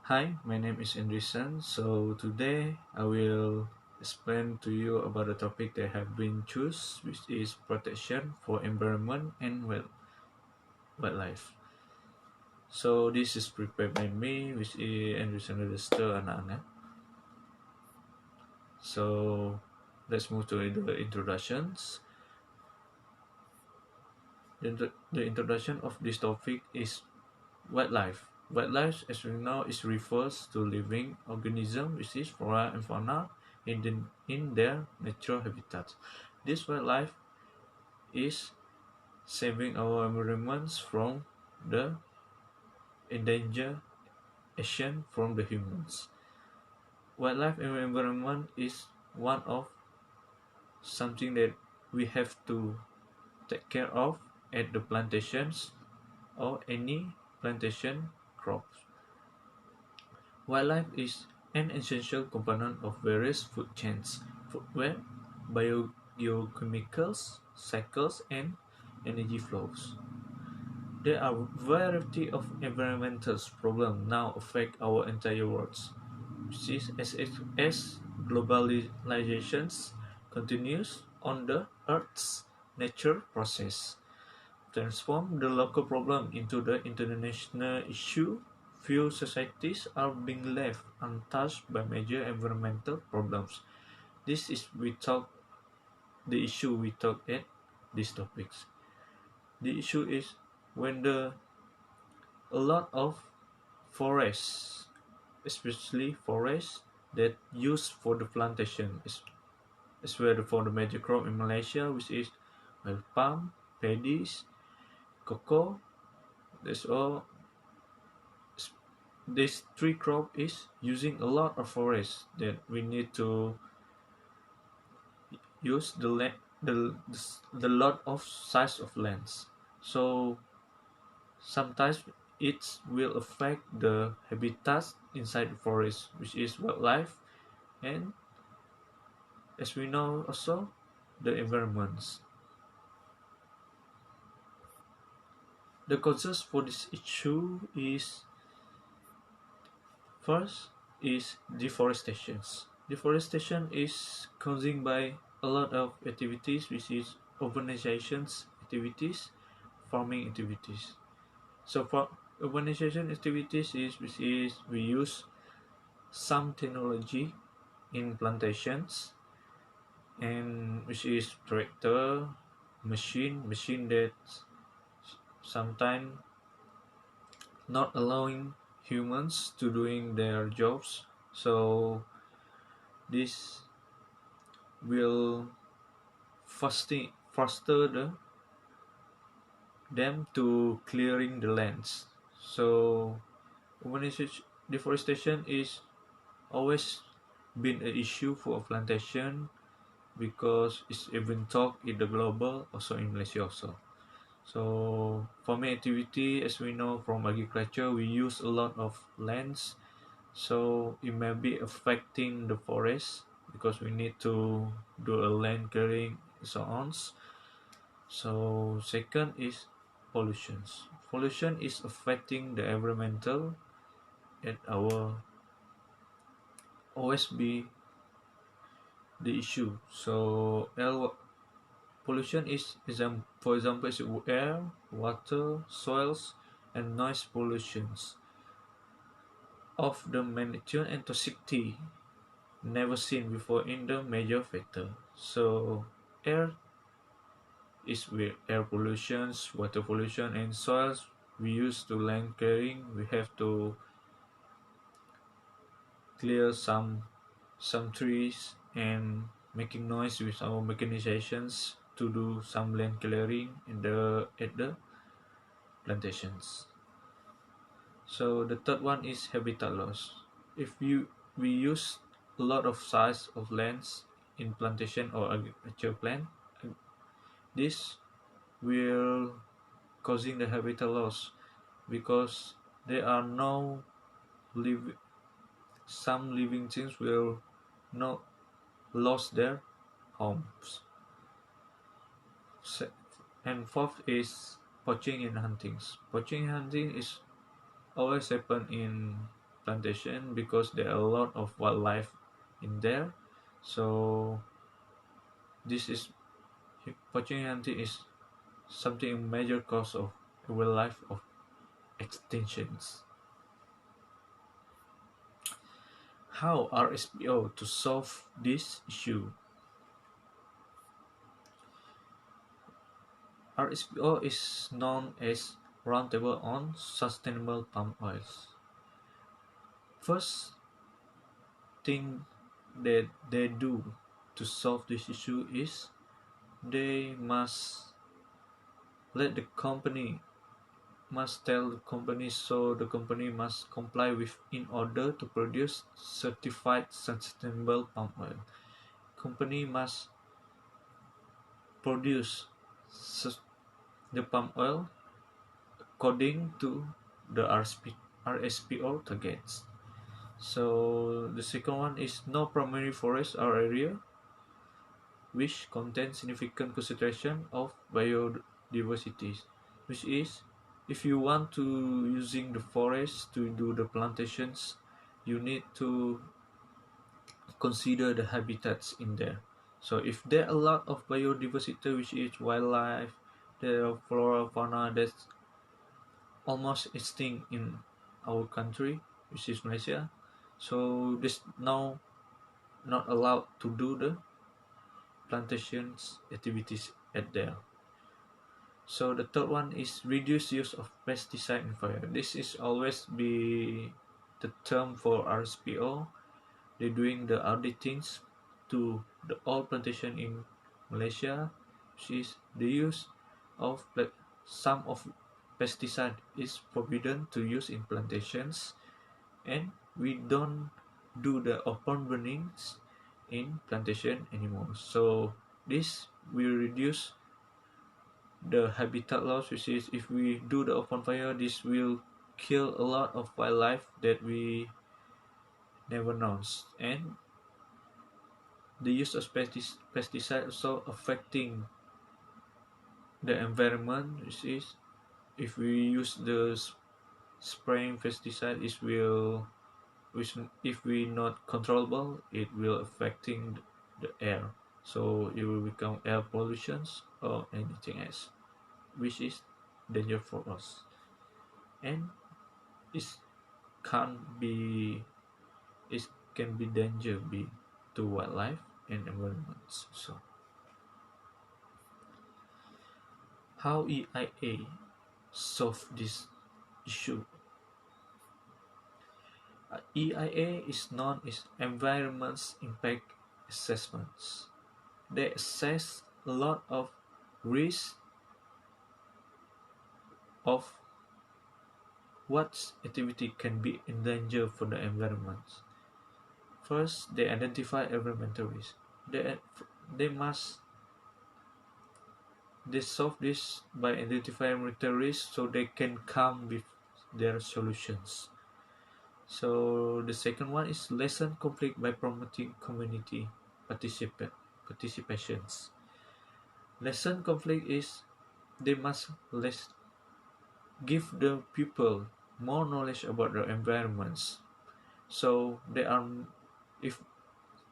Hi, my name is Anderson. So today I will explain to you about the topic that have been choose, which is protection for environment and wildlife. So this is prepared by me, which is Anderson Register anak-anak. So let's move to the introductions. The introduction of this topic is wildlife. Wildlife, as we know, is refers to living organisms, which is flora and fauna, in their natural habitats. This wildlife is saving our environments from the endangered action from the humans. Wildlife and environment is one of something that we have to take care of at the plantations or any plantation crops. Wildlife is an essential component of various food chains, food web, biochemicals, cycles, and energy flows. There are a variety of environmental problems now affect our entire world, which is as globalization continues on the Earth's nature process transform the local problem into the international issue. Few societies are being left untouched by major environmental problems. This is we talk the issue we talk at these topics. The issue is when a lot of forests, especially forests that used for the plantation, is where for the major crop in Malaysia, which is palm, paddies, cocoa. That's all. This tree crop is using a lot of forest that we need to use the lot of size of lands. So sometimes it will affect the habitats inside the forest, which is wildlife, and as we know also the environments. The causes for this issue is first is deforestation. Deforestation is caused by a lot of activities, which is urbanizations activities, farming activities. So for urbanization activities is which is we use some technology in plantations, and which is tractor, machine that sometimes not allowing humans to doing their jobs. So this will faster them to clearing the lands. So urbanization, deforestation is always been an issue for a plantation because it's even talked in the global, also in Malaysia also. So farming activity, as we know from agriculture, we use a lot of lands, so it may be affecting the forest because we need to do a land clearing and so on. So second is pollutions. Pollution is affecting the environmental and our always be the issue. So air pollution is for example is air, water, soils, and noise pollutions of the magnitude and toxicity never seen before in the major factor. So air is with air pollutions, water pollution, and soils. We use to land clearing. We have to clear some trees and making noise with our mechanizations to do some land clearing in the at the plantations. So the third one is habitat loss. If we use a lot of size of lands in plantation or agriculture plan, this will causing the habitat loss because there are no live some living things will not lost their homes. And fourth is poaching and hunting. Poaching and hunting is always happen in plantation because there are a lot of wildlife in there. So this is poaching hunting is something major cause of wildlife of extinctions. How RSPO to solve this issue? RSPO is known as Roundtable on Sustainable Palm Oils. First thing that they do to solve this issue is they must let the company must tell the company, so the company must comply with in order to produce certified sustainable palm oil. Company must produce the palm oil according to the RSPO targets. So the second one is no primary forest or area which contains significant concentration of biodiversity, which is if you want to using the forest to do the plantations, you need to consider the habitats in there. So if there are a lot of biodiversity, which is wildlife, there are flora, fauna that's almost extinct in our country, which is Malaysia. So this now not allowed to do the plantations activities at there. So the third one is reduce use of pesticide in fire. This is always be the term for RSPO. They're doing the auditings to the all plantation in Malaysia, which is the use of some of pesticide is forbidden to use in plantations, and we don't do the open burnings in plantation anymore. So this will reduce the habitat loss, which is if we do the open fire, this will kill a lot of wildlife that we never know. And the use of pesticide also affecting the environment, which is if we use the spraying pesticide, it will, which if we not controllable, it will affecting the air, so it will become air pollutions or anything else, which is danger for us, and it can't be it can be danger be to wildlife and environments. So how EIA solve this issue? EIA is known as Environment Impact Assessments. They assess a lot of risks of what activity can be in danger for the environment. First, they identify environmental risks. They must they solve this by identifying environmental risks so they can come with their solutions. So the second one is lessen conflict by promoting community participations. Lessen conflict is they must give the people more knowledge about the environments, so they are if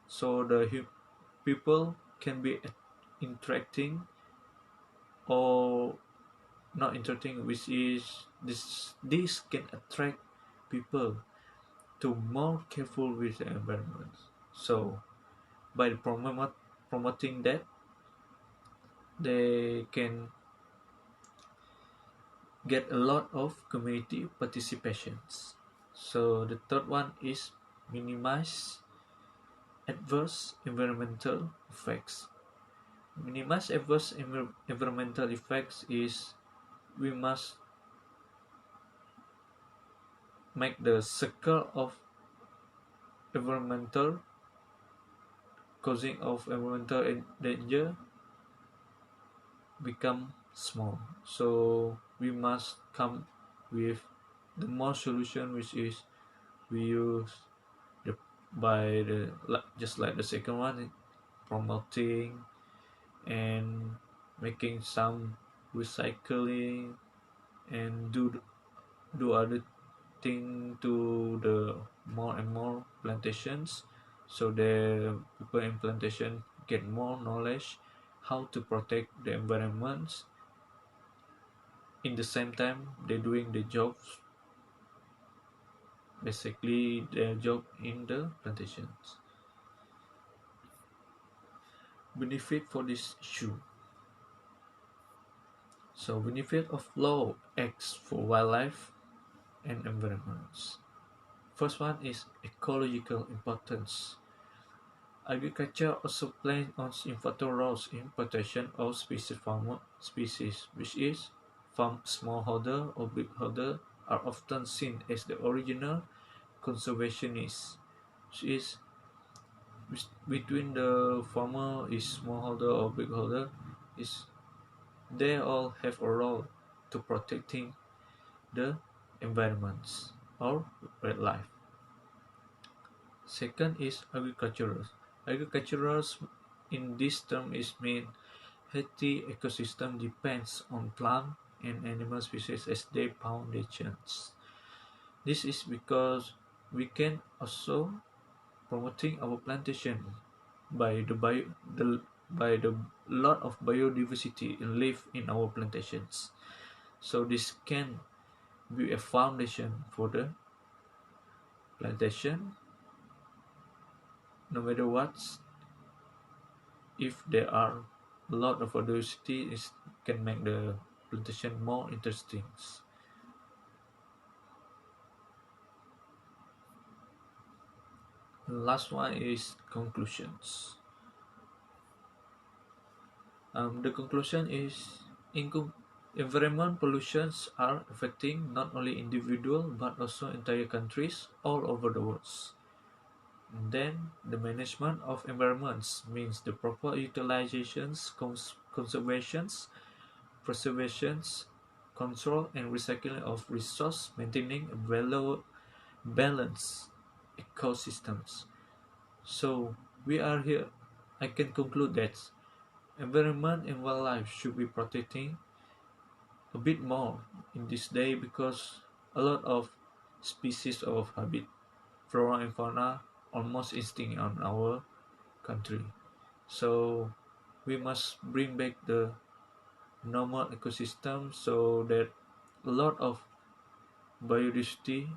so the people can be interacting or not interacting, which is this can attract people to more careful with the environment. So by promoting that, they can get a lot of community participations. So the third one is minimize adverse environmental effects. Minimize adverse environmental effects is we must make the circle of environmental causing of environmental danger become small. So we must come with the more solution, which is we use the by the just like the second one, promoting and making some recycling and do other thing to the more and more plantations, so the people in plantation get more knowledge how to protect the environment. In the same time, they're doing the jobs, basically their job in the plantations. Benefit for this issue. So benefit of law acts for wildlife and environments. First one is ecological importance. Agriculture also plays an important role in protection of species, which is farm smallholder or bigholder are often seen as the original conservationists, which is between the farmer is smallholder or bigholder is they all have a role to protecting the environments or wildlife. Second is agriculturals. Agriculturals in this term is mean healthy ecosystem depends on plant and animal species as their foundations. This is because we can also promoting our plantation by by the lot of biodiversity live in our plantations. So this can be a foundation for the plantation. No matter what, if there are a lot of biodiversity, it can make the plantation more interesting. Last one is conclusions. The conclusion is environment pollutions are affecting not only individual but also entire countries all over the world. And then the management of environments means the proper utilizations, conservations, preservations, control and recycling of resource, maintaining a balanced ecosystems. So we are here. I can conclude that environment and wildlife should be protecting a bit more in this day because a lot of species of habit, flora and fauna almost extinct on our country. So we must bring back the normal ecosystem so that a lot of biodiversity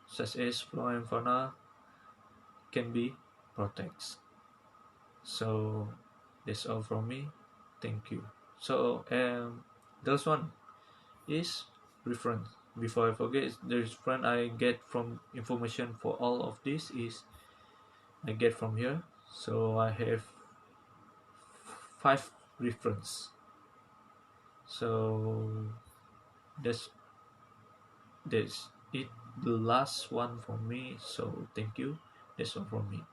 such as flora and fauna can be protected. So that's all from me. Thank you. So there's one is reference. Before I forget, the reference I get from information for all of this is I get from here. So I have 5 reference. So that's that's it. The last one from me. So thank you. That's all from me.